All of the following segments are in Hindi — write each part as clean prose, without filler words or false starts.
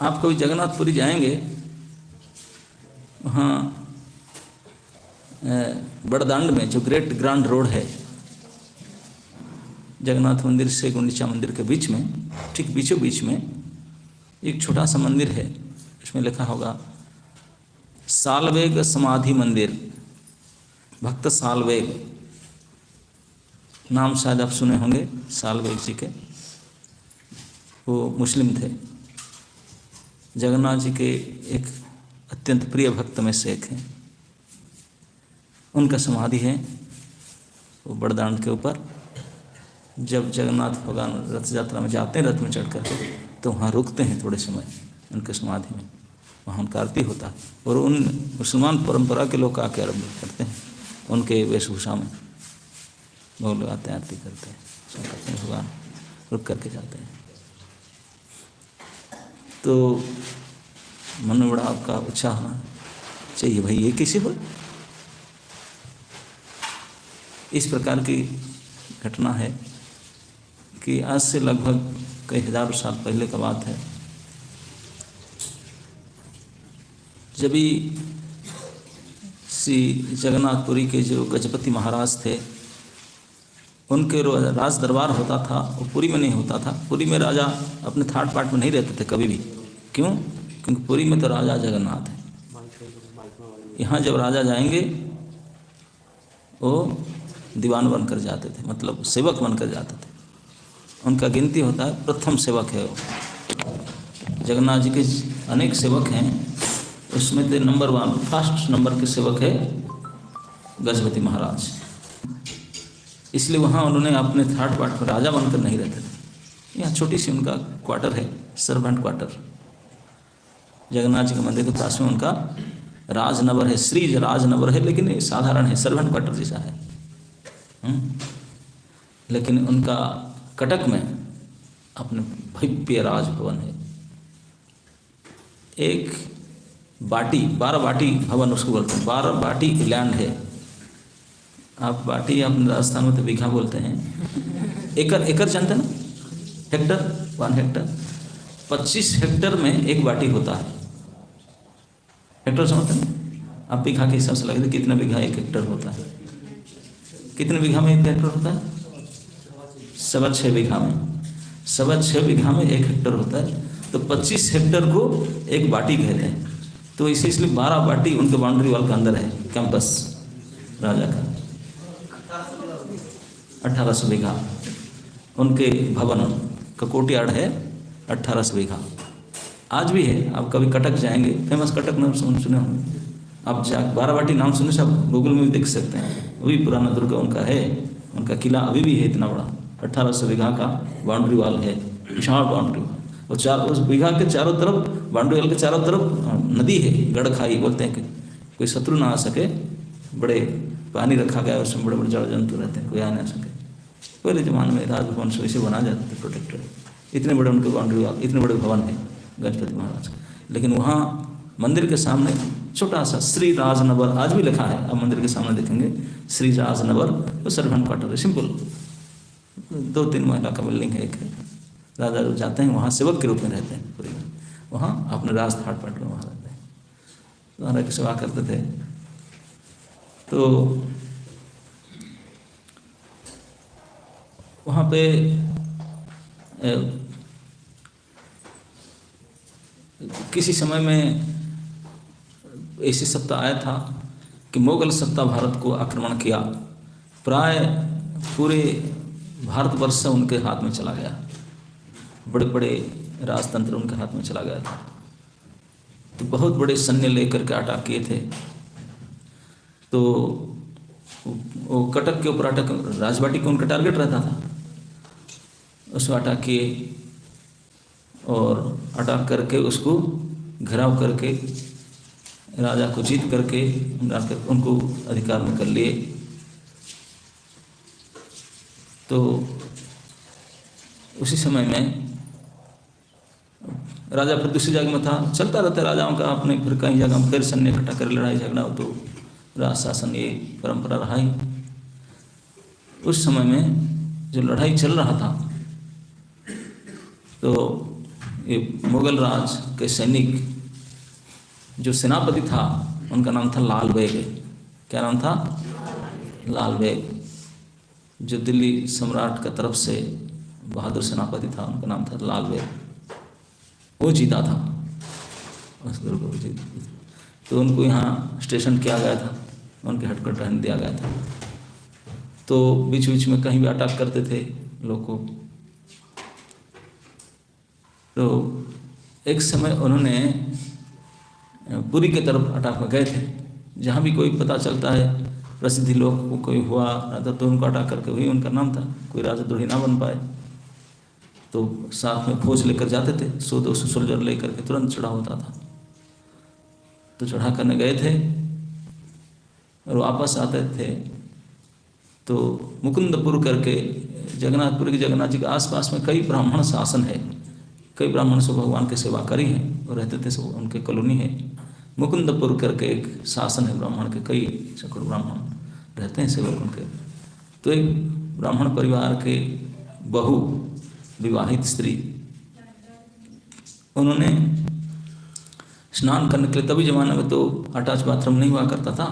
आप कभी जगन्नाथपुरी जाएंगे, वहाँ बड़दांड में जो ग्रेट ग्रांड रोड है, जगन्नाथ मंदिर से गुंडीचा मंदिर के बीच में, ठीक बीचों बीच में एक छोटा सा मंदिर है। इसमें लिखा होगा सालवेग समाधि मंदिर, भक्त सालवेग, नाम शायद आप सुने होंगे सालवेग जी के। वो मुस्लिम थे, जगन्नाथ जी के एक अत्यंत प्रिय भक्त में से एक हैं। उनका समाधि है वो बड़दांड के ऊपर। जब जगन्नाथ भगवान रथ यात्रा में जाते हैं रथ में चढ़ कर के, तो वहाँ रुकते हैं थोड़े समय उनके समाधि में, वहाँ उनका आरती होता है। और उन मुसलमान परंपरा के लोग आके आरम्भ करते हैं उनके वेशभूषा में, भोग लगाते हैं, आरती करते हैं, सब करते हैं, भगवान रुक करके जाते हैं। तो मन में बड़ा आपका उत्साह होना चाहिए, भाई ये कैसे हो। इस प्रकार की घटना है कि आज से लगभग कई हज़ार साल पहले का बात है। जब भी श्री जगन्नाथपुरी के जो गजपति महाराज थे, उनके राज दरबार होता था, वो पुरी में नहीं होता था। पुरी में राजा अपने थाट पाट में नहीं रहते थे कभी भी। क्यों? क्योंकि पुरी में तो राजा जगन्नाथ है। यहाँ जब राजा जाएंगे वो दीवान बनकर जाते थे, मतलब सेवक बनकर जाते थे। उनका गिनती होता है प्रथम सेवक है वो। जगन्नाथ जी के अनेक सेवक हैं, उसमें से नंबर 1 फर्स्ट नंबर के सेवक है गजपति महाराज। इसलिए वहाँ उन्होंने अपने थाट बाट पर राजा बनकर नहीं रहते थे। यहाँ छोटी सी उनका क्वार्टर है, सर्वेंट क्वार्टर। जगन्नाथ जी के मंदिर के पास में उनका राजनगर है, श्री राजनगर है, लेकिन ये साधारण है, सर्वेंट क्वार्टर जैसा है। लेकिन उनका कटक में अपने भव्य राजभवन है। एक बाटी, 12 बाटी भवन उसको बोलते हैं, 12 बाटी लैंड है। आप बाटी अपने राजस्थान में तो बीघा बोलते हैं। एकड़ जानते हैं ना, हेक्टर, 1 हेक्टर, 25 हेक्टर में एक बाटी होता है। हेक्टर समझते हैं आप? बीघा के हिसाब से लगे तो कितना बीघा 1 हेक्टर होता है? कितने बीघा में 1 हेक्टर होता है? 6.25 बीघा में, 6.25 बीघा में 1 हेक्टर होता है। तो 25 हेक्टर को एक बाटी कहते हैं। तो इसलिए 12 बाटी उनके बाउंड्री वॉल के अंदर है, कैंपस राजा का। 1800 बीघा उनके भवन का कोर्टयार्ड है, 1800 बीघा आज भी है। आप कभी कटक जाएंगे, फेमस कटक नाम सुने होंगे आप, 12 बाटी नाम सुनने से आप गूगल में भी देख सकते हैं। वो भी पुराना दुर्ग उनका है, उनका किला अभी भी है इतना बड़ा। 1800 बीघा का बाउंड्री वॉल है, विशाल बाउंड्री वॉल। और उस बीघा के चारों तरफ, बाउंड्री वॉल के चारों तरफ नदी है, गड़खाई बोलते हैं कि कोई शत्रु ना आ सके। बड़े पानी रखा गया, उसमें बड़े बड़े जड़ जंतु रहते हैं, कोई आ ना सके। पहले जमाने में राजभवन से वैसे बना जाते थे, प्रोटेक्टेड। इतने बड़े उनके बाउंड्री वॉल, इतने बड़े भवन है गजपति महाराज का। लेकिन वहाँ मंदिर के सामने छोटा सा श्री राजनगर आज भी लिखा है। आप मंदिर के सामने देखेंगे श्री राजनगर, वो सर्वेंट क्वार्टर है, सिंपल 2-3 महिला का बिल्डिंग है। एक है, राजा जो जाते हैं वहाँ सेवक के रूप में रहते हैं पूरी में, वहाँ अपने राज थाट पाट में वहाँ रहते हैं, राजा की सेवा करते थे। तो वहाँ पे किसी समय में ऐसी सत्ता आया था कि मुगल सत्ता भारत को आक्रमण किया। प्राय पूरे भारतवर्ष से उनके हाथ में चला गया, बड़े बड़े राजतंत्र उनके हाथ में चला गया था। तो बहुत बड़े सैन्य लेकर के अटैक किए थे। तो वो कटक के ऊपर अटैक, राजबाटी को उनका टारगेट रहता था, उसको अटैक किए और अटैक करके उसको घेराव करके राजा को जीत करके उनको अधिकार में कर लिए। तो उसी समय में राजा फिर दूसरी जगह में था, चलता रहता राजाओं का अपने, फिर कई जगह फिर सैन्य इकट्ठा कर लड़ाई झगड़ा हो, तो राज शासन ये परंपरा रहा ही। उस समय में जो लड़ाई चल रहा था, तो ये मुगल राज के सैनिक जो सेनापति था उनका नाम था लाल बेग। क्या नाम था? लाल बेग। जो दिल्ली सम्राट का तरफ से बहादुर सेनापति था उनका नाम था लाल बेग। वो जीता था उस गुरु को जीत। तो उनको यहाँ स्टेशन किया गया था, उनके हेडक्वार्टर रहने दिया गया था। तो बीच बीच में कहीं भी अटैक करते थे लोग को। तो एक समय उन्होंने पुरी की तरफ अटैक में गए थे। जहाँ भी कोई पता चलता है प्रसिद्धि लोग को कोई हुआ तो उनको अटैक करके वही उनका नाम था। कोई राजद्रोही ना बन पाए तो साथ में फौज लेकर जाते थे, 100-200 सोल्जर लेकर के तुरंत चढ़ा होता था। तो चढ़ा करने गए थे और वापस आते थे तो मुकुंदपुर करके जगन्नाथपुर के जगन्नाथ जी के आसपास में कई ब्राह्मण शासन है। कई ब्राह्मण सब भगवान के सेवाकारी हैं और रहते थे, सब उनके कॉलोनी है। मुकुंदपुर करके एक शासन है ब्राह्मण के, कई सैकड़ों ब्राह्मण रहते हैं सेवक उनके। तो एक ब्राह्मण परिवार के बहू विवाहित स्त्री, उन्होंने स्नान करने के लिए, तभी जमाने में तो अटैच बाथरूम नहीं हुआ करता था,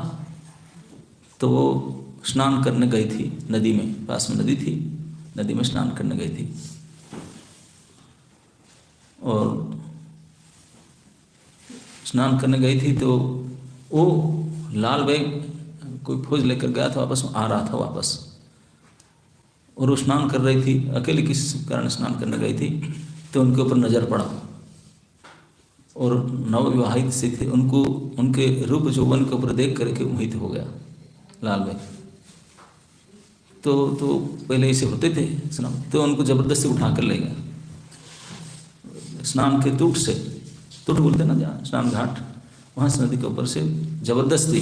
तो वो स्नान करने गई थी नदी में। पास में नदी थी, नदी में स्नान करने गई थी। और स्नान करने गई थी तो वो लाल बेग कोई फौज लेकर गया था, वापस आ रहा था वापस। और वो स्नान कर रही थी अकेले, किस कारण स्नान करने गई थी तो उनके ऊपर नज़र पड़ा। और नवविवाहित से थे, उनको उनके रूप यौवन के ऊपर देख करके मोहित हो गया लाल बेग। तो पहले ऐसे होते थे स्नान, तो उनको ज़बरदस्ती उठा कर ले गया स्नान के तूट से, तूट बोलते ना जहाँ स्नान घाट, वहाँ से नदी के ऊपर से ज़बरदस्ती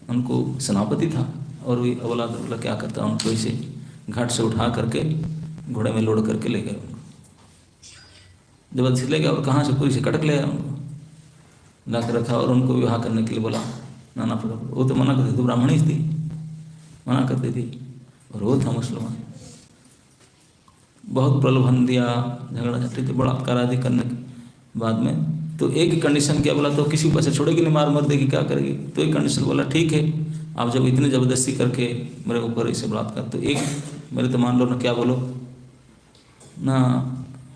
उनको, सेनापति था और भी अवला दुबला क्या करता, उनको ऐसे घाट से उठा करके घोड़े में लोड करके ले गए उनको। जबरदस्ती ले गया और कहाँ से पूरी से कटक ले गया उनको, ला कर रखा और उनको विवाह करने के लिए बोला नाना प्रकार। वो तो मना करती थी, ब्राह्मणी थी, मना करती थी, और वो था मुसलमान। बहुत प्रलोभन दिया, झगड़ा झगड़ी थी, बलात्कार आदि करने के बाद में तो एक कंडीशन क्या बोला, तो किसी को पैसे छोड़ेगी नहीं, मार मर देगी, क्या करेगी। तो एक कंडीशन बोला ठीक है, आप जब इतनी ज़बरदस्ती करके मेरे ऊपर ऐसे बलात्कार, तो एक मेरे तो मान लो ना, क्या बोलो ना,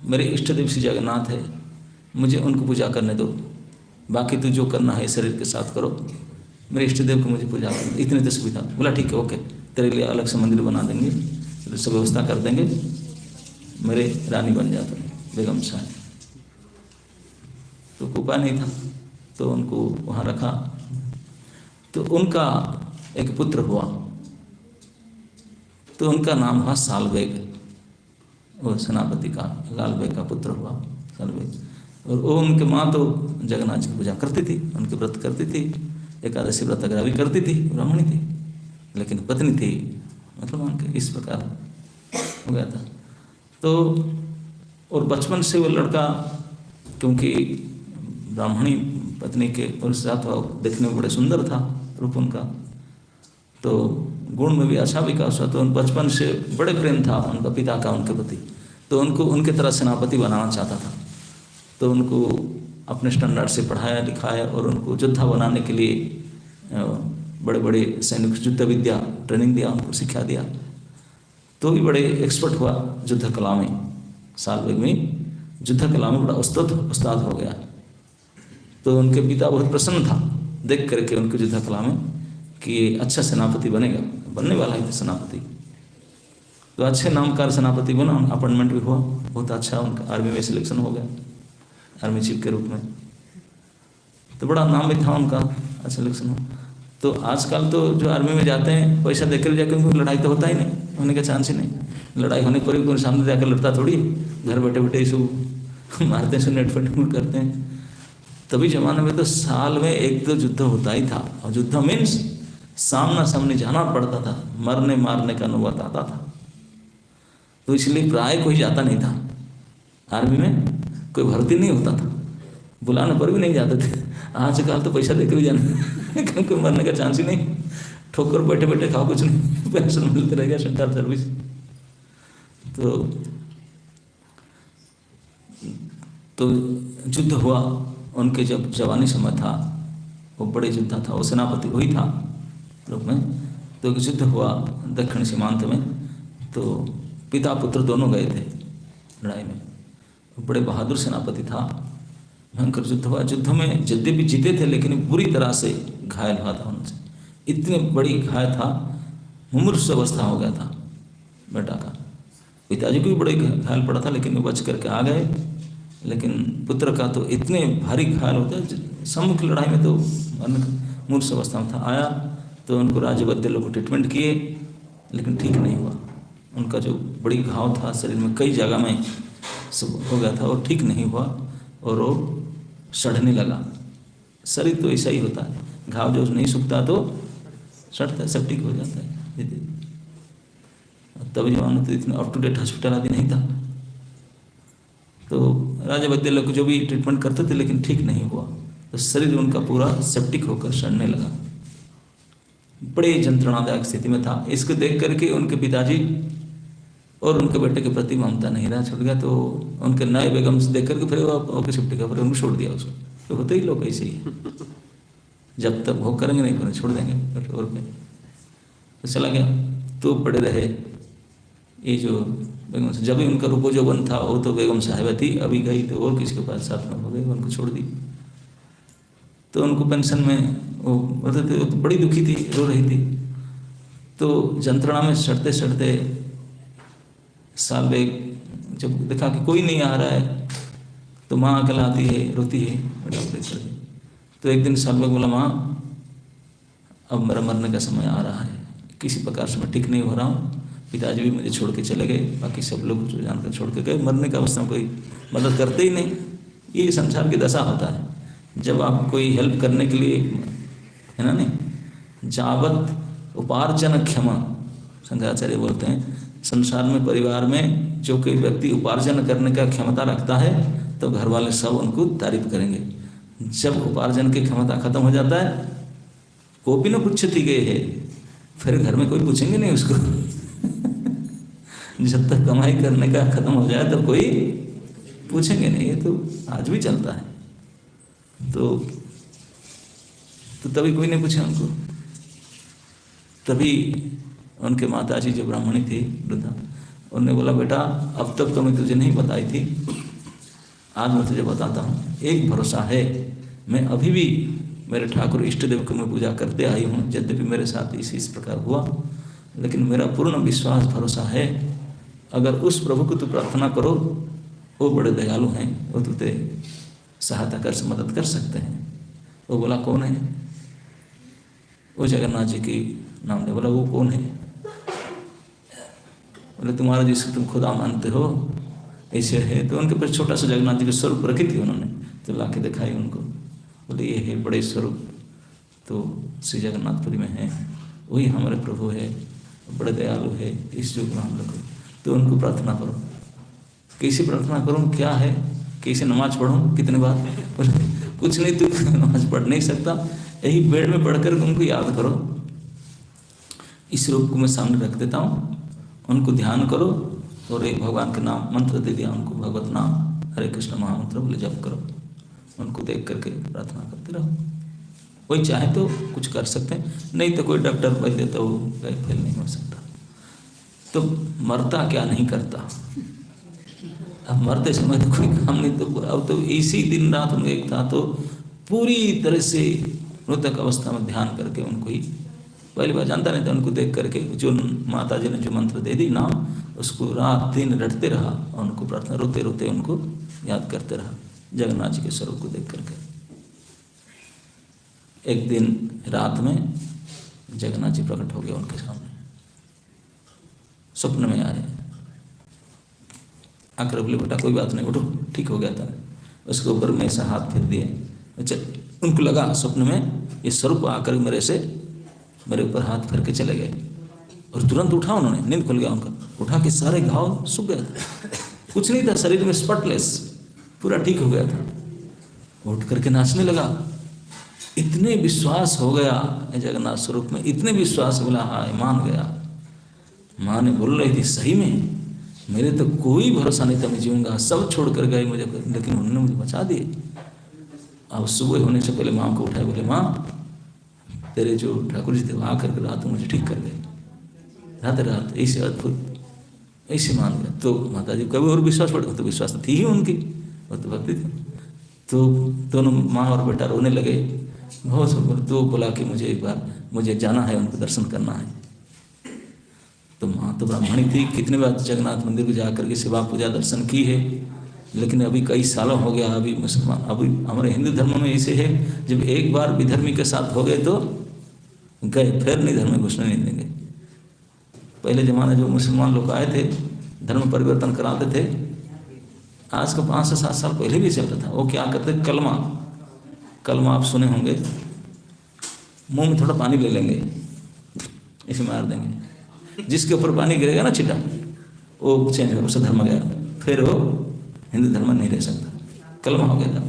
मेरे इष्ट देव श्री जगन्नाथ है, मुझे उनको पूजा करने दो, बाकी तो जो करना है शरीर के साथ करो, मेरे इष्ट देव को मुझे पूजा करना, इतनी तो सुविधा। बोला ठीक है, ओके, तेरे लिए अलग से मंदिर बना देंगे, सब व्यवस्था कर देंगे, मेरे रानी बन जाते बेगम साहब। तो उपाय नहीं था, तो उनको वहाँ रखा। तो उनका एक पुत्र हुआ, तो उनका नाम हुआ साल बेग। वो सेनापति का लाल बेग का पुत्र हुआ साल बेग। और वो उनके माँ तो जगन्नाथ जी की पूजा करती थी, उनके व्रत करती थी, एकादशी व्रत वगैरह भी करती थी, ब्राह्मणी थी, लेकिन पत्नी थी मुसलमान के। इस प्रकार हो गया था। तो और बचपन से वो लड़का, क्योंकि ब्राह्मणी पत्नी के पुरुष साथ देखने में बड़े सुंदर था रूप उनका, तो गुण में भी अच्छा विकास हुआ। तो बचपन से बड़े प्रेम था उनका पिता का उनके प्रति, तो उनको उनके तरह सेनापति बनाना चाहता था। तो उनको अपने स्टैंडर्ड से पढ़ाया लिखाया और उनको योद्धा बनाने के लिए बड़े बड़े सैनिक युद्ध विद्या ट्रेनिंग दिया, उनको शिक्षा दिया। तो भी बड़े एक्सपर्ट हुआ युद्ध कला में, साल बेग में युद्ध कला में बड़ा उस्ताद हो गया। तो उनके पिता बहुत प्रसन्न था देख करके उनके युद्ध कला में कि ये अच्छा सेनापति बनेगा, बनने वाला है सेनापति। तो अच्छे नामकार सेनापति बना, अपॉइंटमेंट भी हुआ, बहुत अच्छा उनका आर्मी में सिलेक्शन हो गया, आर्मी चीफ के रूप में। तो बड़ा नाम भी था उनका, अच्छा सिलेक्शन हो। तो आजकल तो जो आर्मी में जाते हैं पैसा देकर जाकर उनको लड़ाई तो होता ही नहीं, होने का चांस ही नहीं। लड़ाई होने पर भी कोई सामने जाकर लड़ता थोड़ी, घर बैठे बैठे इशू मारते हैं, नेट फट करते हैं। तभी जमाने में तो साल में एक दो युद्ध होता ही था, और युद्ध मीन्स सामना सामने जाना पड़ता था, मरने मारने का नौबत आता था। तो इसलिए प्राय कोई जाता नहीं था आर्मी में, कोई भर्ती नहीं होता था, बुलाने पर भी नहीं जाते थे। आजकल तो पैसा देकर भी जाना क्योंकि मरने का चांस ही नहीं, ठोकर बैठे बैठे खाओ, कुछ नहीं, पेंशन मिलते रहेगा, सरकार सर्विस। तो तो युद्ध हुआ उनके, जब जवानी समय था, वो बड़े योद्धा था, वो सेनापति वही था रूप में। तो युद्ध हुआ दक्षिण सीमांत में, तो पिता पुत्र दोनों गए थे लड़ाई में। बड़े बहादुर सेनापति था। भयंकर युद्ध हुआ। युद्ध में यद्यपि जीते थे लेकिन बुरी तरह से घायल हुआ था उनसे। इतनी बड़ी घायल था, मुमूर्ष अवस्था हो गया था बेटा का। पिताजी को भी बड़े घायल पड़ा था लेकिन वो बच करके आ गए। लेकिन पुत्र का तो इतने भारी घायल होता है, सम्मुख लड़ाई में तो मूर्छ अवस्था में था। आया तो उनको राज्य वैद्य लोग ट्रीटमेंट किए लेकिन ठीक नहीं हुआ। उनका जो बड़ी घाव था शरीर में, कई जगह में सब हो गया था और ठीक नहीं हुआ, और वो सड़ने लगा। शरीर तो ऐसा ही होता है, घाव जो नहीं सूखता तो सड़ता है, सेप्टिक हो जाता है। तब जमाना तो इतना अप टू डेट हॉस्पिटल आदि नहीं था, तो राजा वैद्य लोग जो भी ट्रीटमेंट करते थे लेकिन ठीक नहीं हुआ, तो शरीर उनका पूरा सेप्टिक होकर सड़ने लगा। बड़े यंत्रणादायक स्थिति में था। इसको देख करके उनके पिताजी और उनके बेटे के प्रति ममता नहीं रहा, छूट गया। तो उनके नए बेगम से देख करके फिर वो सेप्टिक है, फिर उनको छोड़ दिया उसको। तो होते ही लोग ऐसे ही, जब तक भोग करेंगे नहीं फिर छोड़ देंगे और पे। तो चला गया। तो पड़े रहे ये जो बेगम से, जब भी उनका रूपो जो बन था वो तो बेगम साहिबा थी, अभी गई तो और किसी के पास साथ में हो गई, उनको छोड़ दी। तो उनको पेंशन में वो बोलते थे, तो बड़ी दुखी थी, रो रही थी। तो यंत्रणा में सड़ते सड़ते साल बेग जब देखा कि कोई नहीं आ रहा है, तो माँ अकेलाती है, रोती है, तो एक दिन साल बेग बोला, माँ अब मेरा मरने का समय आ रहा है, किसी प्रकार से मैं ठीक नहीं हो रहा हूँ। पिताजी भी मुझे छोड़ के चले गए, बाकी सब लोग जो जानकर छोड़ के गए, मरने का अवस्था में कोई मदद करते ही नहीं। ये संसार की दशा होता है। जब आप कोई हेल्प करने के लिए, है ना, नहीं, जावत उपार्जन क्षमा, शंकराचार्य बोलते हैं, संसार में परिवार में जो कोई व्यक्ति उपार्जन करने का क्षमता रखता है तो घर वाले सब उनको तारीफ करेंगे। जब उपार्जन की क्षमता खत्म हो जाता है, कोपी न पुच्छती गए है, फिर घर में कोई पूछेंगे नहीं उसको। जब तक कमाई करने का खत्म हो जाए तब कोई पूछेंगे नहीं। ये तो आज भी चलता है। तो तभी कोई नहीं पूछा उनको। तभी उनके माताजी जो ब्राह्मणी थी वृद्धा, उन्होंने बोला, बेटा अब तक तो मैं तुझे नहीं बताई थी, आज मैं तुझे बताता हूँ। एक भरोसा है, मैं अभी भी मेरे ठाकुर इष्ट देव को मैं पूजा करते आई हूँ, यद्यपि मेरे साथ इस प्रकार हुआ, लेकिन मेरा पूर्ण विश्वास भरोसा है, अगर उस प्रभु को तू प्रार्थना करो, वो बड़े दयालु हैं, वो तुझे सहायता कर मदद कर सकते हैं। वो बोला, कौन है? वो जगन्नाथ जी की नाम ले। बोला, वो कौन है? बोले, तुम्हारा जिसको तुम खुदा मानते हो ऐसे है। तो उनके पास छोटा सा जगन्नाथ जी का स्वरूप रखी थी उन्होंने, तो ला के दिखाई उनको। बोले, ये है बड़े स्वरूप, तो श्री जगन्नाथपुरी में है, वही हमारे प्रभु है, बड़े दयालु है, इस युग में हम लोग। तो उनको प्रार्थना करो। कैसे प्रार्थना करूँ, क्या है, कैसे नमाज पढ़ूँ, कितने बार? कुछ नहीं, तू नमाज पढ़ नहीं सकता, यही बेड में पढ़कर उनको याद करो। इस रूप को मैं सामने रख देता हूँ, उनको ध्यान करो और एक भगवान के नाम मंत्र दे दिया उनको, भगवत नाम हरे कृष्ण महामंत्र बोले जप करो। उनको देख करके प्रार्थना करते रहो। कोई चाहे तो कुछ कर सकते हैं, नहीं तो कोई डॉक्टर वैद्य तो फेल नहीं हो सकता। तो मरता क्या नहीं करता। अब मरते समय तो कोई काम नहीं, तो अब तो इसी दिन रात उनको एक था, तो पूरी तरह से मृतक अवस्था में ध्यान करके उनको ही, पहली बार जानता नहीं था, उनको देख करके जो माता जी ने जो मंत्र दे दी नाम, उसको रात दिन रटते रहा और उनको प्रार्थना रोते रोते उनको याद करते रहा जगन्नाथ जी के स्वरूप को देख करके। एक दिन रात में जगन्नाथ जी प्रकट हो गए उनके सामने, स्वप्न में आए। आकर बोले, बेटा कोई बात नहीं, उठो, ठीक हो गया था। उसके ऊपर में ऐसा हाथ फिर दिए। अच्छा, उनको लगा स्वप्न में ये स्वरूप आकर मेरे ऊपर हाथ फिर के चले गए, और तुरंत उठा उन्होंने, नींद खुल गया उनका, उठा के सारे घाव सूख गया था, कुछ नहीं था शरीर में, स्पॉटलेस, पूरा ठीक हो गया था। उठ करके नाचने लगा। इतने विश्वास हो गया जगन्नाथ स्वरूप में, इतने विश्वास, बोला हाँ मान गया। माँ ने बोल रही थी, सही में मेरे तो कोई भरोसा नहीं था मैं जीऊँगा, सब छोड़ कर गए मुझे, लेकिन उन्होंने मुझे बचा दिए। अब सुबह होने से पहले माँ को उठाए, बोले माँ तेरे जो ठाकुर जी थे वो आकर के रात मुझे ठीक कर गए, रात रात ऐसे अद्भुत ऐसे मान गया। तो माता जी कभी और विश्वास पड़े, तो विश्वास तो थी ही उनकी, वो तो भक्ति थी। तो दोनों माँ और बेटा रोने लगे बहुत। तो बोला कि मुझे एक बार मुझे जाना है, उनको दर्शन करना है। तो माँ तो ब्राह्मणी थी, कितने बार जगन्नाथ मंदिर को जाकर के सेवा पूजा दर्शन की है, लेकिन अभी कई सालों हो गया। अभी मुसलमान, अभी हमारे हिंदू धर्म में ऐसे है, जब एक बार विधर्मी के साथ हो गए तो गए, फिर नहीं धर्म में घुसने नहीं देंगे। पहले ज़माने जो मुसलमान लोग आए थे, धर्म परिवर्तन कराते थे, आज का 5 से 7 साल पहले भी चलता था। वो क्या करते, कलमा आप सुने होंगे, मुंह में थोड़ा पानी ले लेंगे, इसे मार देंगे, जिसके ऊपर पानी गिरेगा ना छिटा, वो चेंज हो, उससे धर्म गया, फिर वो हिंदू धर्म नहीं रह सकता, कलमा हो गया,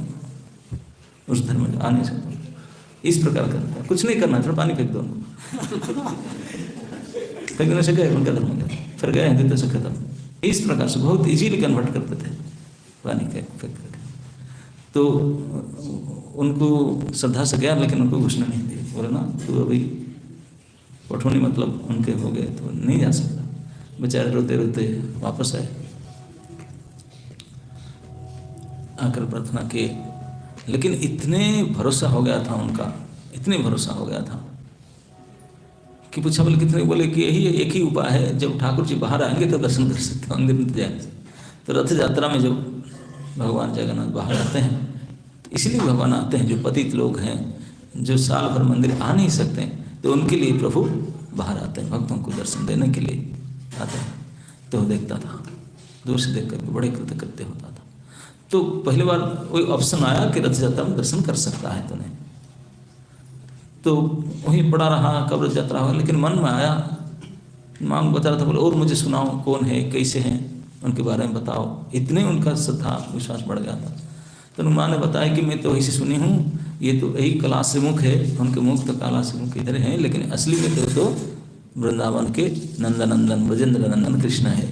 उस धर्म में आ नहीं सकता। इस प्रकार करता है, कुछ नहीं करना, थोड़ा पानी फेंक दो उनको, फेंकने से गए उनका धर्म गया, फिर गए हिंदुत्व से खत्म। इस प्रकार से बहुत इजीली कन्वर्ट करते थे पानी के फेंक करके। तो उनको श्रद्धा से गया, लेकिन उनको घुसने नहीं दिए, बोले ना तो अभी पठोनी मतलब उनके हो गए तो नहीं जा सकता। बेचारे रोते रोते वापस आए, आकर प्रार्थना किए, लेकिन इतने भरोसा हो गया था उनका, इतने भरोसा हो गया था कि पूछा, बोले कितने, बोले कि यही एक ही उपाय है, जब ठाकुर जी बाहर आएंगे तो दर्शन कर सकते हैं, मंदिर में जाएंगे। तो रथ यात्रा में जब भगवान जगन्नाथ बाहर आते हैं, तो इसलिए भगवान आते हैं, जो पतित लोग हैं, जो साल भर मंदिर आ नहीं सकते हैं, तो उनके लिए प्रभु बाहर आते हैं, भक्तों को दर्शन देने के लिए आते हैं। तो देखता था, दूर से देख कर बड़े कृतकृत्य होता था। तो पहली बार कोई ऑप्शन आया कि रथ यात्रा में दर्शन कर सकता है तूने, तो वहीं पड़ा रहा, कब रथ यात्रा हुआ, लेकिन मन में आया, माँ बता रहा था, बोले और मुझे सुनाओ, कौन है, कैसे हैं, उनके बारे में बताओ। इतने उनका श्रद्धा विश्वास बढ़ गया था। तो माँ ने बताया कि मैं तो ऐसे सुनी हूँ, ये तो यही कला से मुख है, उनके मुख तो काला से मुख इधर हैं, लेकिन असली में तो वृंदावन के नंदनंदन ब्रजेंद्र नंदन कृष्ण है।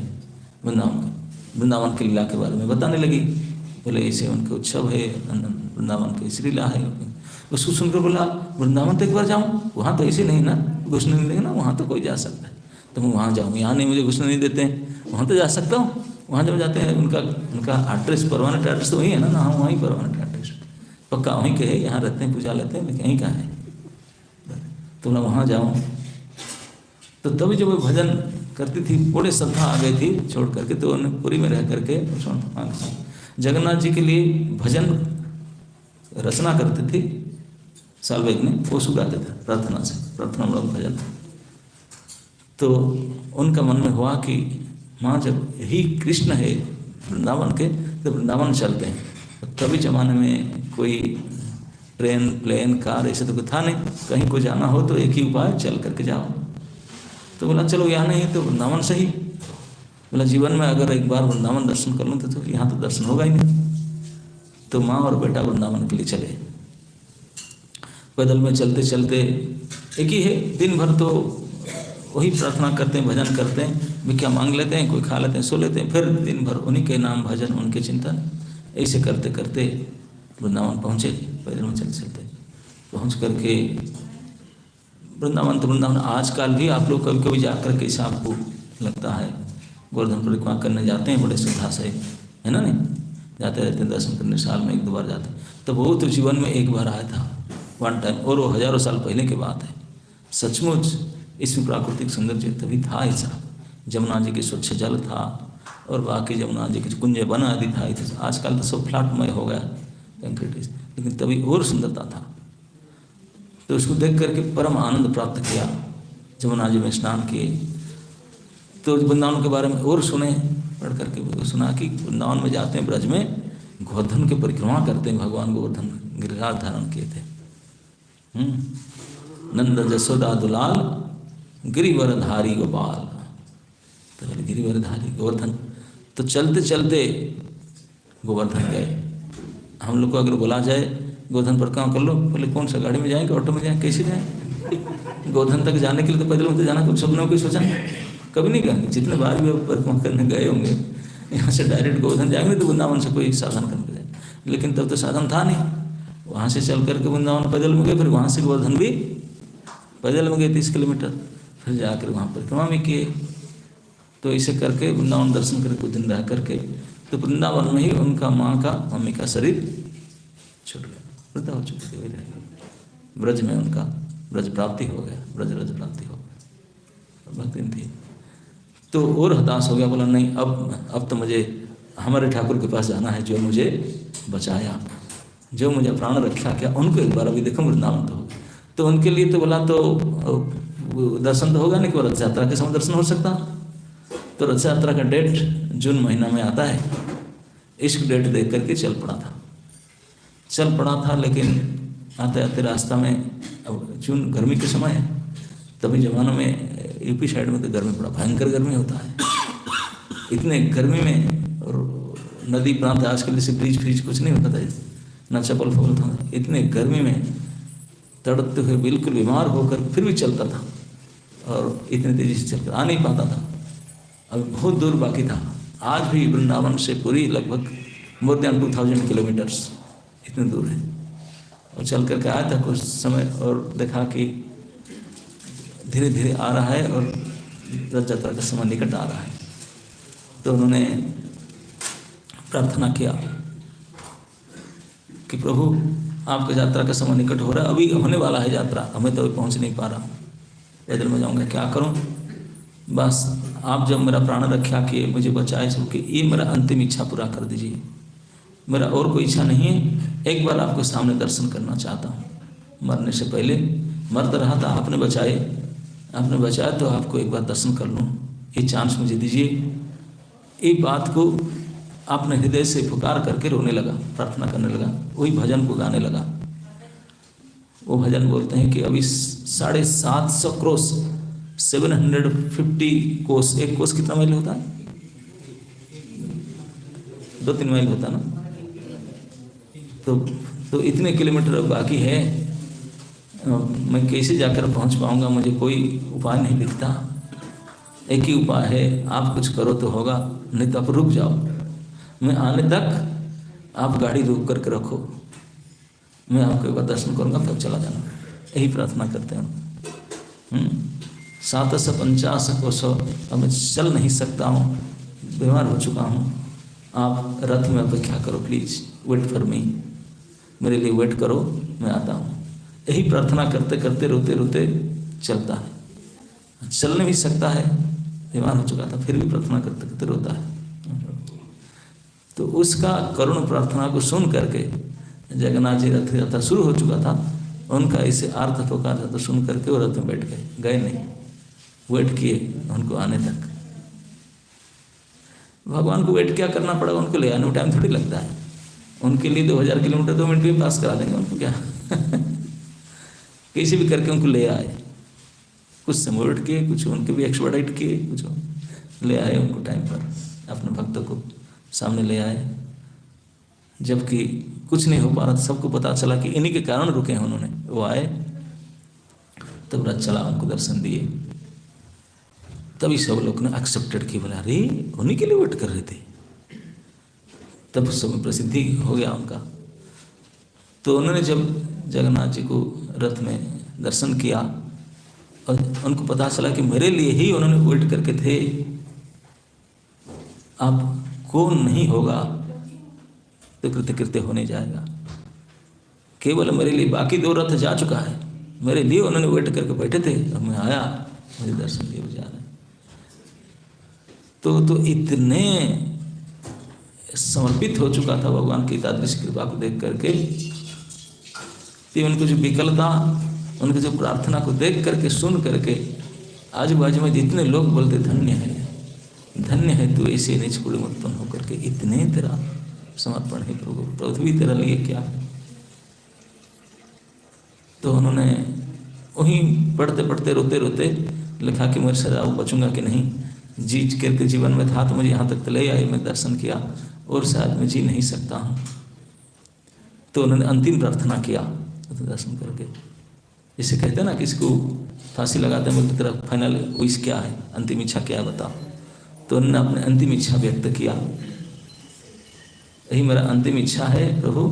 वृंदावन की लीला के बारे में बताने लगी, बोले ऐसे उनके उत्सव है, वृंदावन की ऐसी लीला है। उसको सुनकर बोला, वृंदावन तो एक बार जाऊँ, वहाँ तो ऐसे नहीं ना, घुसने नहीं देंगे ना, वहाँ तो कोई जा सकता है, तो मैं वहाँ जाऊँ, यहाँ नहीं, मुझे घुसने नहीं देते हैं, वहाँ तो जा सकता हूँ। वहाँ जब जाते हैं, उनका एड्रेस, परमानेंट एड्रेस तो वही है ना, हाँ वहीं परमानेंट एड्रेस पक्का वहीं के है, यहाँ रहते हैं, पूजा लेते हैं, लेकिन यहीं कहाँ है, तो मैं वहाँ जाऊँ। तो तभी जब वो भजन करती थी, बड़े श्रद्धा आ गई थी छोड़ करके, तो उन्हें पुरी में रह करके जगन्नाथ जी के लिए भजन रचना करती थी, सालवेग में वो सुगाते थे प्रार्थना से, प्रार्थना मूलक भजन। तो उनका मन में हुआ कि माँ जब यही कृष्ण है वृंदावन के, तो वृंदावन चलते हैं। तभी जमाने में कोई ट्रेन, प्लेन, कार ऐसे तो कुछ था नहीं, कहीं को जाना हो तो एक ही उपाय, चल करके जाओ। तो बोला चलो यहाँ नहीं तो वृंदावन सही। बोला जीवन में अगर एक बार वृंदावन दर्शन कर लूँ तो यहाँ तो दर्शन होगा ही नहीं। तो माँ और बेटा वृंदावन के लिए चले, पैदल में चलते चलते, एक ही है, दिन भर तो वही प्रार्थना करते हैं, भजन करते हैं, भिक्षा मांग लेते हैं, कोई खा लेते हैं, सो लेते हैं, फिर दिन भर उन्हीं के नाम भजन, उनके चिंतन, ऐसे करते करते वृंदावन पहुँचे। पैदल में चलते चलते पहुँच करके वृंदावन, तो वृंदावन आजकल भी आप लोग कभी कभी जाकर कैसे आपको लगता है, गोवर्धन परिक्रमा करने जाते हैं बड़े श्रद्धा से, है ना, नहीं जाते रहते हैं दर्शन करने, साल में 1-2 बार जाते हैं। तो वो तो जीवन में एक बार आया था, वन टाइम, और वो हजारों साल पहले की बात है। सचमुच इसमें प्राकृतिक सौंदर्य तभी था ऐसा, जमुना जी के स्वच्छ जल था, और बाकी जमुना जी के कुंज वन आदि था। आजकल तो सब फ्लैटमय हो गया कंक्रीट, लेकिन तभी और सुंदरता था। तो उसको देख करके परम आनंद प्राप्त किया, जमुना जी में स्नान किए। तो वृंदावन के बारे में और सुने, पढ़ करके सुना कि वृंदावन में जाते हैं, ब्रज में गोवर्धन की परिक्रमा करते हैं, भगवान गोवर्धन गिरिराज धारण किए थे। नंद जसोदा दुलाल गिरिवरधारी गोपाल, तो गिरिवरधारी गोवर्धन। तो चलते चलते गोवर्धन गए। हम लोग को अगर बोला जाए गोवर्धन परिक्रमा कर लो, बोले कौन सा, गाड़ी में जाएंगे, ऑटो में जाएंगे, कैसे जाएं? गोवर्धन तक जाने के लिए तो पैदल में तो जाना, कुछ सपनों की सोचा, कभी नहीं कहेंगे। जितने बार भी आप परिक्रमा करने गए होंगे, यहाँ से डायरेक्ट गोवर्धन जाएंगे तो वृंदावन से कोई साधन करने जाए, लेकिन तब तो साधन था नहीं। वहाँ से चल करके वृंदावन पैदल में गए, फिर वहाँ से गोवर्धन भी पैदल में गए 30 किलोमीटर, फिर जाकर वहाँ परिक्रमा भी किए। तो ऐसे करके वृंदावन दर्शन करके कुछ दिन रह करके तो वृंदावन में ही उनका माँ का मम्मी का शरीर छूट गया, वृद्धा हो चुकी थी, वही रह गई। ब्रज में उनका ब्रज प्राप्ति हो गया, ब्रज प्राप्ति हो गया, भक्ति थी। तो और हताश हो गया, बोला नहीं अब तो मुझे हमारे ठाकुर के पास जाना है, जो मुझे बचाया, जो मुझे प्राण रक्षा किया, उनको एक बार अभी देखो वृंदावन तो उनके लिए तो बोला तो दर्शन तो होगा नहीं कि रथ यात्रा के समय दर्शन हो सकता। तो रथ यात्रा का डेट जून महीना में आता है, इश्क डेट देख करके चल पड़ा था। लेकिन आते आते रास्ता में, अब जून गर्मी के समय है, तभी जमानों में यूपी साइड में तो गर्मी बड़ा भयंकर गर्मी होता है। इतने गर्मी में, और नदी प्रांत आजकल जैसे ब्रिज कुछ नहीं होता था, ना चप्पल फपल था, इतने गर्मी में तड़पते हुए बिल्कुल बीमार होकर फिर भी चलता था, और इतनी तेजी से चलकर आ नहीं पाता था। अभी बहुत दूर बाकी था। आज भी वृंदावन से पूरी लगभग मोर देन 2000 किलोमीटर्स इतने दूर है। और चल करके आया था कुछ समय, और देखा कि धीरे धीरे आ रहा है और रथ यात्रा का समय निकट आ रहा है। तो उन्होंने प्रार्थना किया कि प्रभु आपका यात्रा का समय निकट हो रहा है, अभी होने वाला है यात्रा, हमें तो अभी पहुँच नहीं पा रहा हूँ, पैदल में जाऊँगा, क्या करूँ? बस आप जब मेरा प्राण रक्षा किए, मुझे बचाए सबके, ये मेरा अंतिम इच्छा पूरा कर दीजिए। मेरा और कोई इच्छा नहीं है, एक बार आपके सामने दर्शन करना चाहता हूँ। मरने से पहले मर रहा था, आपने बचाया तो आपको एक बार दर्शन कर लूँ, ये चांस मुझे दीजिए। एक बात को आपने हृदय से पुकार करके रोने लगा, प्रार्थना करने लगा, वही भजन को गाने लगा। वो भजन बोलते हैं कि अभी 750 क्रोस 750 कोस, एक कोस कितना माइल होता है? 2-3 माइल होता ना। तो इतने किलोमीटर बाकी है, मैं कैसे जाकर पहुंच पाऊंगा? मुझे कोई उपाय नहीं दिखता। एक ही उपाय है, आप कुछ करो तो होगा, नहीं तो आप रुक जाओ, मैं आने तक आप गाड़ी रोक करके रखो, मैं आपको एक बार दर्शन करूँगा, तब चला जाना। यही प्रार्थना करते हैं। 750 कोस, अब मैं चल नहीं सकता हूँ, बीमार हो चुका हूँ, आप रथ में अपेक्षा करो, प्लीज़ वेट फॉर मी, मेरे लिए वेट करो, मैं आता हूँ। यही प्रार्थना करते करते रोते रोते चलता है, चल नहीं सकता है, बीमार हो चुका था, फिर भी प्रार्थना करते करते रोता है। तो उसका करुण प्रार्थना को सुन करके जगन्नाथ जी रथ यात्रा शुरू हो चुका था, उनका इसे आर्त पुकार था, तो सुन करके वो रथ में बैठ गए नहीं, वेट किए उनको आने तक। भगवान को वेट क्या करना पड़ा, उनको ले आने में टाइम थोड़ी लगता है। उनके लिए 2000 किलोमीटर 2 मिनट में पास करा देंगे, उनको क्या कैसे भी करके उनको ले आए, कुछ समोट किए, कुछ उनके भी एक्सपर्टाइट किए, कुछ ले आए उनको टाइम पर, अपने भक्तों को सामने ले आए। जबकि कुछ नहीं हो पा रहा था, सबको पता चला कि इन्हीं के कारण रुके हैं उन्होंने, वो आए तब रथ चला, उनको दर्शन दिए, तभी सब लोग ने एक्सेप्टेड की, बोला अरे उन्हीं के लिए वेट कर रहे थे। तब उस समय प्रसिद्धि हो गया उनका। तो उन्होंने जब जगन्नाथ जी को रथ में दर्शन किया और उनको पता चला कि मेरे लिए ही उन्होंने वेट करके थे, अब कौन नहीं होगा तो कृत्य होने जाएगा। केवल मेरे लिए, बाकी 2 रथ जा चुका है, मेरे लिए उन्होंने वेट करके बैठे थे, अब मैं आया, मुझे दर्शन दिए जा रहे। तो इतने समर्पित हो चुका था भगवान की तादृश कृपा को देख करके कि उनको जो विकलता, उनकी जो प्रार्थना को देख करके, सुन करके आजू बाजू में जितने लोग बोलते धन्य है तू ऐसे नीच कुल में उत्पन्न होकर के, इतने तेरा समर्पण है प्रभु, पृथ्वी तेरा लिए क्या है। तो उन्होंने वहीं पढ़ते पढ़ते रोते रोते लिखा कि मेरे से अब बचूंगा कि नहीं, जी करके जीवन में था तो मुझे यहाँ तक ले आए, मैं दर्शन किया और शायद मैं जी नहीं सकता हूँ। तो उन्होंने अंतिम प्रार्थना किया तो दर्शन करके जैसे कहते हैं ना, किसी को फांसी लगाते हैं, बोलते तेरा फाइनल विश क्या है, अंतिम इच्छा क्या है बताओ। तो उन्होंने अपने अंतिम इच्छा व्यक्त किया, यही मेरा अंतिम इच्छा है प्रभु,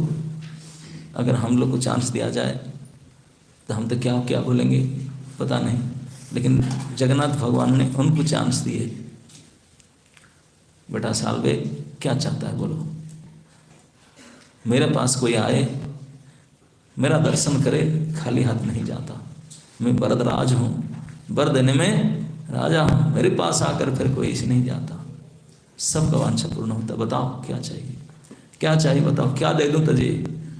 अगर हम लोग को चांस दिया जाए तो हम तो क्या क्या बोलेंगे पता नहीं, लेकिन जगन्नाथ भगवान ने उनको चांस दिए। बेटा सालवे क्या चाहता है बोलो, मेरे पास कोई आए, मेरा दर्शन करे, खाली हाथ नहीं जाता। मैं वरदराज हूँ, वर देने में राजा हूँ, मेरे पास आकर फिर कोई ऐसे नहीं जाता। सबका वांछा पूर्ण होता। बताओ क्या चाहिए, क्या चाहिए बताओ, क्या दे दूँ तुझे,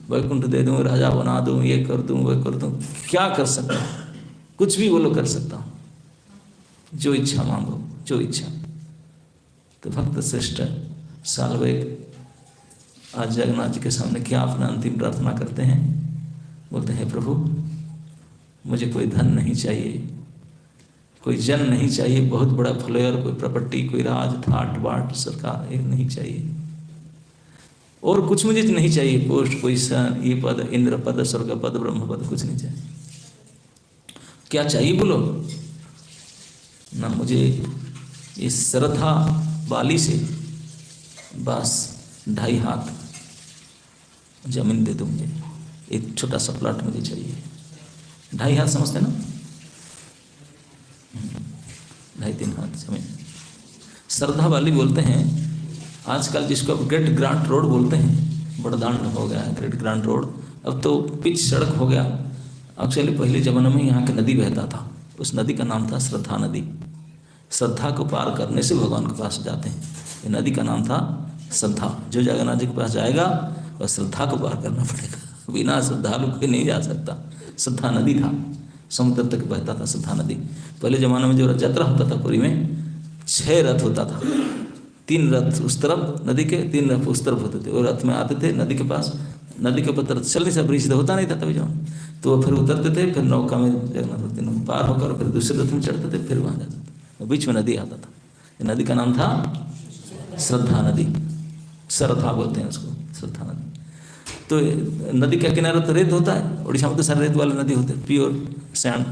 वैकुंठ दे दूँ, राजा बना दूँ, ये कर दूँ, वो कर दूँ, क्या कर सकता हूँ, कुछ भी बोलो कर सकता हूँ, जो इच्छा मांगो, जो इच्छा। तो भक्त श्रेष्ठ साल्वे आज जगन्नाथ जी के सामने क्या अपना अंतिम प्रार्थना करते हैं, बोलते हैं प्रभु मुझे कोई धन नहीं चाहिए, कोई जन नहीं चाहिए, बहुत बड़ा फ्लेयर, कोई प्रॉपर्टी, कोई राज ठाट बाट सरकार, ये नहीं चाहिए, और कुछ मुझे नहीं चाहिए, पोस्ट पोजिशन, ये पद, इंद्र पद, स्वर्ग पद, ब्रह्म पद, कुछ नहीं चाहिए। क्या चाहिए बोलो ना, मुझे इस श्रद्धा वाली से बस 2.5 हाथ जमीन दे दो, मुझे एक छोटा सा प्लॉट मुझे चाहिए। 2.5 हाथ समझते ना, 2.5-3 हाथ जमीन। श्रद्धा वाली बोलते हैं आजकल, जिसको अब ग्रेट ग्रांट रोड बोलते हैं, बड़दांड हो गया है ग्रेट ग्रांट रोड, अब तो पिच सड़क हो गया। एक्चुअली पहले ज़माने में यहाँ की नदी बहता था, उस नदी का नाम था श्रद्धा नदी। श्रद्धा को पार करने से भगवान के पास जाते हैं, ये नदी का नाम था श्रद्धा। जो जगन्नाथ जी के पास जाएगा वह श्रद्धा को पार करना पड़ेगा, बिना श्रद्धालु कोई नहीं जा सकता। श्रद्धा नदी था, समुद्र तक बहता था श्रद्धा नदी। पहले ज़माने में जो रथ यात्रा होता था पुरी में, 6 रथ होता था, 3 रथ उस तरफ नदी के, 3 रथ उस तरफ होते थे, और रथ में आते थे नदी के पास, नदी के ऊपर चलने से ब्रिज होता नहीं था तभी जो, तो फिर उतरते थे, फिर नौका में जगन्नाथ तीनों पार होकर फिर दूसरे रथ में चढ़ते थे, फिर वहाँ जाते थे, बीच में नदी आता था। नदी का नाम था श्रद्धा नदी, श्रद्धा बोलते हैं उसको, श्रद्धा नदी। तो नदी के किनारे तो रेत होता है, उड़ीसा में तो सारे रेत वाले नदी होते हैं, प्योर सैंड।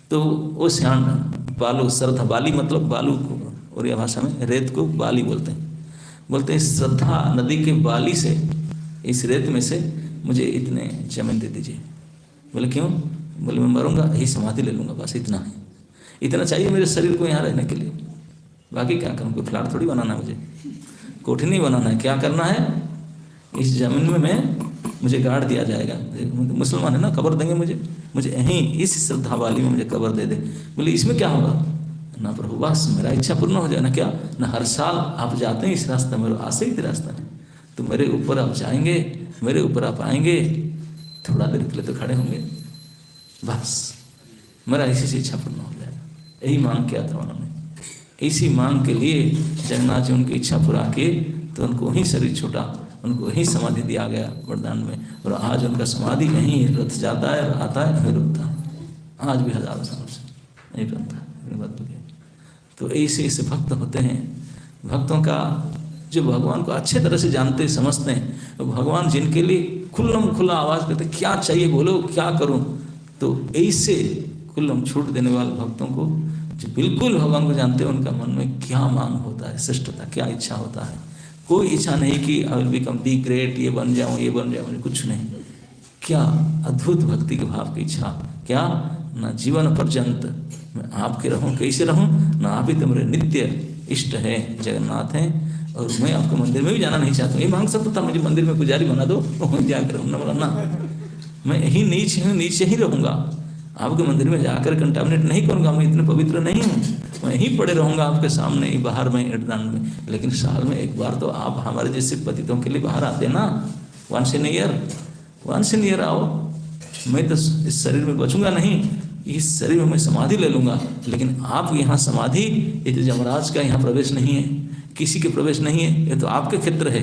तो वो सैंड बालू, श्रद्धा बाली मतलब बालू को उड़िया भाषा में रेत को बाली बोलते हैं। बोलते हैं श्रद्धा नदी के बाली से, इस रेत में से मुझे इतने जमीन दे दीजिए। बोले क्यों? बोले मैं मरूंगा, यही समाधि ले लूँगा, बस इतना है, इतना चाहिए मेरे शरीर को यहाँ रहने के लिए, बाकी क्या करूँ, कोई फ्लैट थोड़ी बनाना है मुझे, कोठी नहीं बनाना है, क्या करना है, इस जमीन में मुझे गाड़ दिया जाएगा, मुसलमान है ना, कब्र देंगे मुझे यहीं इस श्रद्धा वाली में मुझे कब्र दे दे। बोले इसमें क्या होगा ना प्रभु, बस मेरा इच्छा पूर्ण हो जाए ना, क्या ना, हर साल आप जाते हैं इस रास्ते में, आसे ही रास्ता है, तो मेरे ऊपर आप जाएंगे, मेरे ऊपर आप आएंगे, थोड़ा देर के लिए तो खड़े होंगे, बस मेरा इसी से इच्छा पूर्ण हो जाएगा। यही मांग किया था उन्होंने, इसी मांग के लिए जगन्नाथ जी उनकी इच्छा पूरा किए, तो उनको वहीं शरीर छूटा, उनको वहीं समाधि दिया गया वरदान में, और आज उनका समाधि यहीं रथ जाता है, आता है, फिर रुकता है, आज भी हजारों साल से नहीं बनता है। तो ऐसे ऐसे भक्त होते हैं, भक्तों का जो भगवान को अच्छे तरह से जानते समझते हैं, तो भगवान जिनके लिए खुल्लम खुला आवाज़ करते क्या चाहिए बोलो, क्या करूं, तो ऐसे खुल्लम छूट देने वाले भक्तों को जो बिल्कुल भगवान को जानते हैं, उनका मन में क्या मांग होता है, श्रेष्ठता क्या इच्छा होता है, कोई इच्छा नहीं कि I will become the great, ये बन जाऊँ, ये बन जाऊँ, कुछ नहीं, क्या अद्भुत भक्ति के भाव की इच्छा, क्या ना जीवन पर्यंत मैं आपके रहूं, कैसे रहूं ना, आप ही तो मेरे नित्य इष्ट है, जगन्नाथ हैं, और मैं आपके मंदिर में भी जाना नहीं चाहता हूँ, ये मांग सकता था मुझे मंदिर में पुजारी बना दो, वहीं जाकर रहूँ, ना बोला ना, मैं यही नीचे ही रहूँगा, आपके मंदिर में जाकर कंटामिनेट नहीं करूँगा, मैं इतने पवित्र नहीं हूँ, मैं यहीं पड़े रहूँगा आपके सामने ही, बाहर में इर्दान में, लेकिन साल में एक बार तो आप हमारे जैसे पतितों के लिए बाहर आते ना, वंस इन ईयर आओ, मैं तो इस शरीर में बचूंगा नहीं, इस शरीर में मैं समाधि ले लूँगा, लेकिन आप यहाँ समाधि, ये तो जमराज का यहाँ प्रवेश नहीं है, किसी के प्रवेश नहीं है, ये तो आपके क्षेत्र है,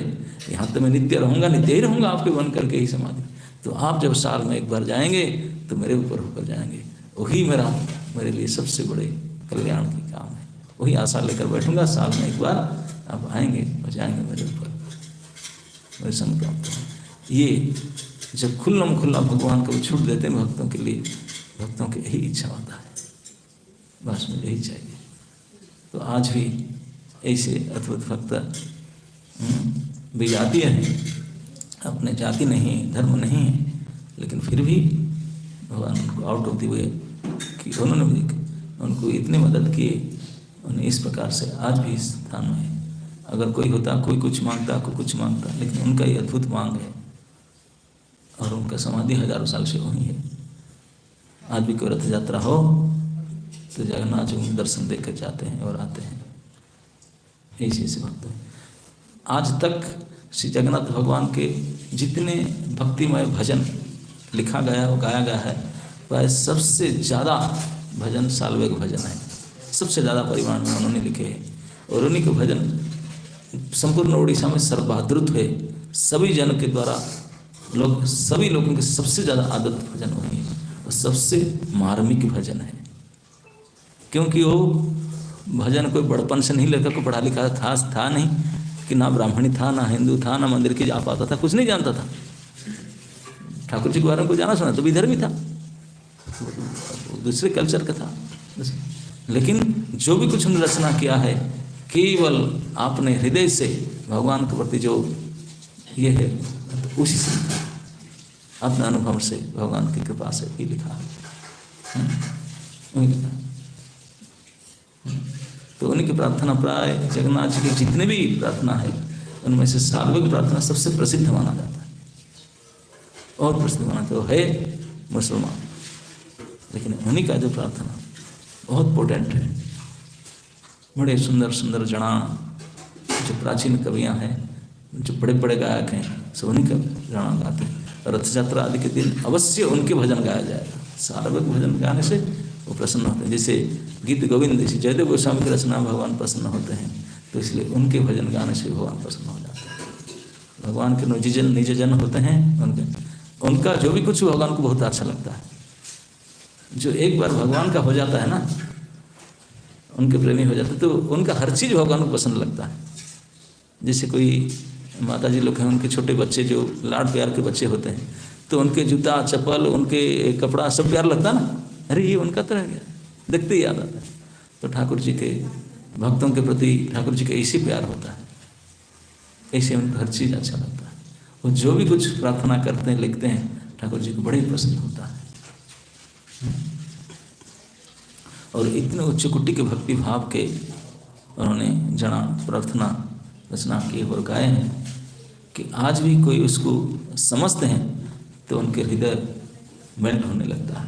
यहाँ तो मैं नित्य रहूँगा, नित्य ही रहूँगा आपके बन करके ही समाधि। तो आप जब साल में एक बार जाएंगे तो मेरे ऊपर होकर जाएंगे, वही मेरे लिए सबसे बड़े कल्याण की काम है, वही आशा लेकर बैठूंगा, साल में एक बार आप आएंगे और जाएंगे मेरे ऊपर, मेरे संग प्राप्त। ये जब खुल्लम खुल्ला भगवान को छूट देते हैं भक्तों के लिए, भक्तों की यही इच्छा होता है, बस मुझे यही चाहिए। तो आज भी ऐसे अद्भुत भक्त भी जातीय हैं, अपने जाति नहीं है, धर्म नहीं है, लेकिन फिर भी भगवान उनको आउट ऑफ द वे कि उन्होंने भी उनको इतनी मदद किए, उन्हें इस प्रकार से आज भी इस स्थान में है। अगर कोई होता, कोई कुछ मांगता, कोई कुछ मांगता, लेकिन उनका ये अद्भुत मांग है और उनका समाधि हजारों साल से वहीं है। आज भी कोई रथ यात्रा हो तो जगन्नाथ जी को दर्शन देकर जाते हैं और आते हैं, ऐसे ऐसे भक्त हैं। आज तक श्री जगन्नाथ भगवान के जितने भक्तिमय भजन लिखा गया और गाया गया है, वह सबसे ज़्यादा भजन साल्वेग भजन है, सबसे ज़्यादा परिमाण में उन्होंने लिखे हैं। और उन्हीं के भजन संपूर्ण उड़ीसा में सर्वादृत है, सभी जन के द्वारा लोग, सभी लोगों के सबसे ज़्यादा आदत भजन वही है और सबसे मार्मिक भजन है, क्योंकि वो भजन कोई बड़पन से नहीं लेकर, कोई पढ़ा लिखा था नहीं, कि ना ब्राह्मणी था, ना हिंदू था, ना मंदिर की जा पाता था, कुछ नहीं जानता था। ठाकुर जी के बारे में कोई जाना सुना तो विधर्मी था, दूसरे कल्चर का था, लेकिन जो भी कुछ उन्होंने रचना किया है, केवल आपने हृदय से भगवान के प्रति जो ये है, तो उसी से अपने अनुभव से, भगवान की कृपा से ही लिखा है। तो उन्हीं की प्रार्थना, प्राय जगन्नाथ जी की जितने भी प्रार्थना है उनमें से साल्वेग प्रार्थना सबसे प्रसिद्ध माना जाता है, और प्रसिद्ध माना तो है मुसलमान, लेकिन उन्हीं का जो प्रार्थना बहुत पोटेंट है। बड़े सुंदर सुंदर जनाण, जो प्राचीन कवियाँ हैं, जो बड़े बड़े गायक हैं, सब उन्हीं का जनाण गाते हैं। रथ यात्रा आदि के दिन अवश्य उनके भजन गाया जाएगा। साल्वेग भजन गाने से वो प्रसन्न होते हैं। जैसे गीत गोविंद, जैसे जयदेव गोस्वामी की रचना भगवान प्रसन्न होते हैं, तो इसलिए उनके भजन गाने से भगवान प्रसन्न हो जाते हैं। भगवान के निज जन होते हैं, उनका जो भी कुछ भगवान को बहुत अच्छा लगता है। जो एक बार भगवान का हो जाता है ना, उनके प्रेमी हो जाते, तो उनका हर चीज़ भगवान को पसंद लगता है। जैसे कोई माता जी लोग हैं, उनके छोटे बच्चे जो लाड प्यार के बच्चे होते हैं, तो उनके जूता चप्पल, उनके कपड़ा सब प्यार लगता ना, अरे ये उनका तो रह गया, देखते ही याद आता है। तो ठाकुर जी के भक्तों के प्रति ठाकुर जी का ऐसे प्यार होता है, ऐसे उनको हर चीज़ अच्छा लगता है। वो जो भी कुछ प्रार्थना करते हैं, लिखते हैं, ठाकुर जी को बड़े ही पसंद होता है। और इतने उच्च कोटि के भक्ति भाव के उन्होंने जना प्रार्थना रचना किए और गाए हैं कि आज भी कोई उसको समझते हैं तो उनके हृदय मेल्ट होने लगता है।